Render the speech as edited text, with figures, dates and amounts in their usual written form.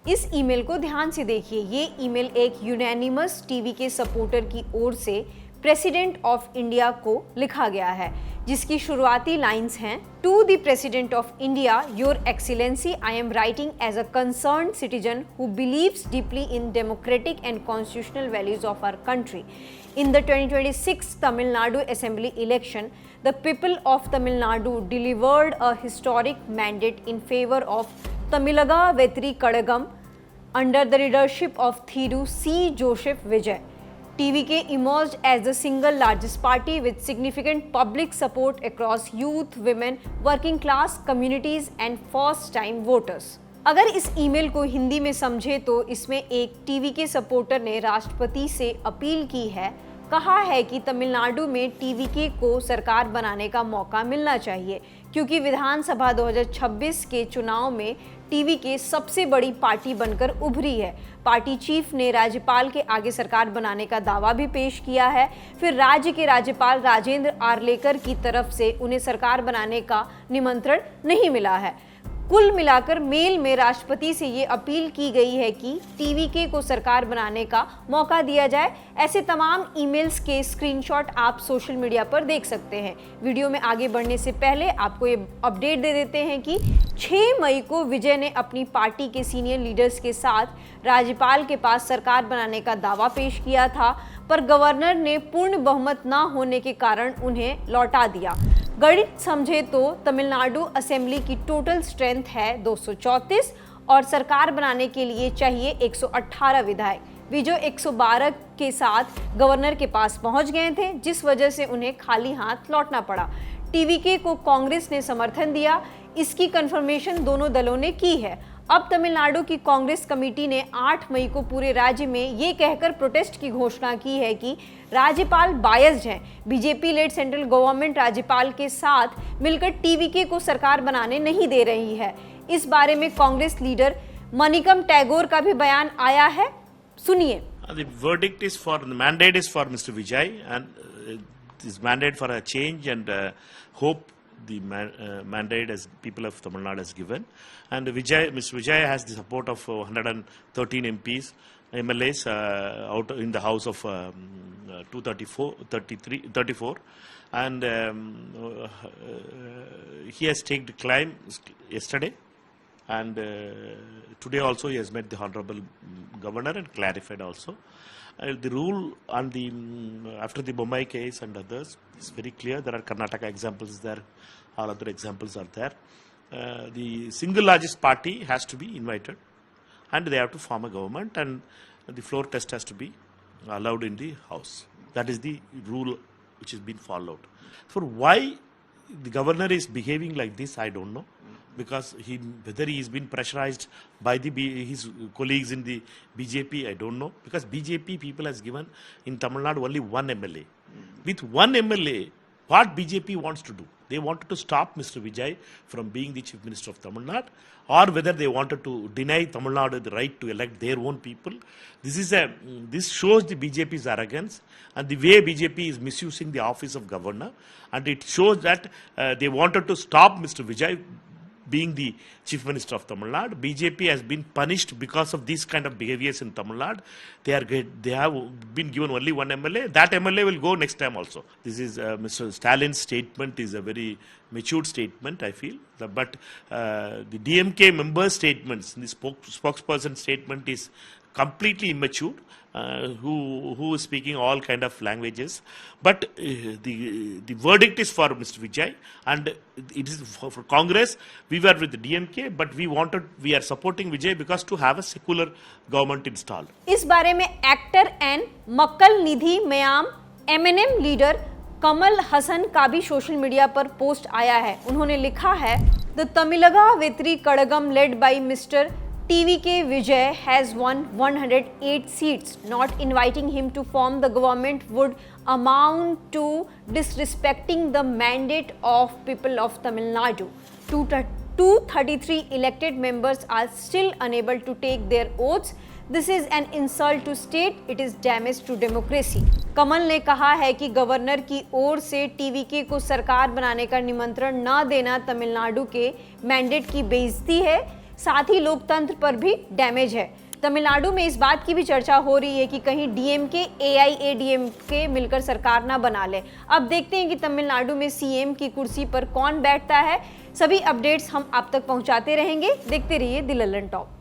इस ईमेल को ध्यान से देखिए। ये ईमेल एक यूनैनिमस टीवी के सपोर्टर की ओर से प्रेसिडेंट ऑफ इंडिया को लिखा गया है, जिसकी शुरुआती लाइंस हैं, to the president of India, your excellency, I am writing as a concerned citizen who believes deeply in democratic and constitutional values of our country. In the 2026 Tamil Nadu Assembly election, the people of Tamil Nadu delivered a historic mandate in favor of Tamilaga Vetri Kadagam under the leadership of Thiru C. Joseph Vijay. TVK emerged as the single largest party with significant public support across youth, women, working class communities and first-time voters. अगर इस email को हिंदी में समझे तो इसमें एक TV के supporter ने राष्ट्रपति से अपील की है, कहा है कि तमिलनाडु में टीवीके को सरकार बनाने का मौका मिलना चाहिए, क्योंकि विधानसभा 2026 के चुनाव में टीवीके सबसे बड़ी पार्टी बनकर उभरी है. पार्टी चीफ ने राज्यपाल के आगे सरकार बनाने का दावा भी पेश किया है. फिर राज्य के राज्यपाल राजेंद्र आर्लेकर की तरफ से उन्हें सरकार बनाने का निमंत्रण नहीं मिला है. कुल मिलाकर मेल में राष्ट्रपति से ये अपील की गई है कि टीवीके को सरकार बनाने का मौका दिया जाए. ऐसे तमाम ईमेल्स के स्क्रीनशॉट आप सोशल मीडिया पर देख सकते हैं. वीडियो में आगे बढ़ने से पहले आपको ये अपडेट दे देते हैं कि 6 मई को विजय ने अपनी पार्टी के सीनियर लीडर्स के साथ राज्यपाल के पास सरकार बनाने का दावा पेश किया था, पर गवर्नर ने पूर्ण बहुमत न होने के कारण उन्हें लौटा दिया. गणित समझे तो तमिलनाडु असेंबली की टोटल स्ट्रेंथ है 234 और सरकार बनाने के लिए चाहिए 118 विधायक. विजय 112 के साथ गवर्नर के पास पहुंच गए थे, जिस वजह से उन्हें खाली हाथ लौटना पड़ा. टीवीके को कांग्रेस ने समर्थन दिया. इसकी कंफर्मेशन दोनों दलों ने की है. अब तमिलनाडु की कांग्रेस कमेटी ने 8 मई को पूरे राज्य में ये कहकर प्रोटेस्ट की घोषणा की है कि राज्यपाल बायस्ड हैं. बीजेपी लेड सेंट्रल गवर्नमेंट राज्यपाल के साथ मिलकर टीवीके को सरकार बनाने नहीं दे रही है. इस बारे में कांग्रेस लीडर मणिकम टैगोर का भी बयान आया है, सुनिए. The verdict is for the mandate is for Mr. Vijay, and this mandate for a change and hope the mandate as people of Tamil Nadu has given, and Mr. Vijay has the support of 113 MPs, MLAs out in the house of 234, and he has taken the climb yesterday, and today also he has met the honorable governor and clarified also. The rule on the after the Bombay case and others is very clear. There are Karnataka examples there, all other examples are there. The single largest party has to be invited, and they have to form a government, and the floor test has to be allowed in the house. That is the rule which has been followed. For why the governor is behaving like this, I don't know. Because whether he has been pressurized by his colleagues in the BJP, I don't know. Because BJP people has given in Tamil Nadu only one MLA. With one MLA, what BJP wants to do? They wanted to stop Mr. Vijay from being the Chief Minister of Tamil Nadu, or whether they wanted to deny Tamil Nadu the right to elect their own people. This shows the BJP's arrogance and the way BJP is misusing the office of governor, and it shows that they wanted to stop Mr. Vijay being the Chief Minister of Tamil Nadu. BJP has been punished because of these kind of behaviors in Tamil Nadu. They have been given only one MLA. That MLA will go next time also. This is Mr. Stalin's statement is a very matured statement, I feel. But the DMK member statements, the spokesperson statement is completely immature. Who is speaking all kind of languages, but the verdict is for Mr. Vijay, and it is for Congress. We were with the DMK, but we are supporting Vijay because to have a secular government installed. इस बारे में actor and Makkal Needhi Maiam MNM leader Kamal Haasan का भी social media पर post आया है. उन्होंने लिखा है, the Tamilaga Vettri Kazhagam led by mister TVK Vijay has won 108 seats. Not inviting him to form the government would amount to disrespecting the mandate of people of Tamil Nadu. 233 elected members are still unable to take their oaths. This is an insult to state. It is damage to democracy. कमल ने कहा है कि governor की ओर से TVK को सरकार बनाने का निमंत्रण न देना तमिलनाडु के मैंडेट की बेइज्जती है. साथ ही लोकतंत्र पर भी डैमेज है। तमिलनाडु में इस बात की भी चर्चा हो रही है कि कहीं डीएमके एआईएडीएमके मिलकर सरकार ना बना ले। अब देखते हैं कि तमिलनाडु में सीएम की कुर्सी पर कौन बैठता है। सभी अपडेट्स हम आप तक पहुंचाते रहेंगे। देखते रहिए द लल्लन टॉप।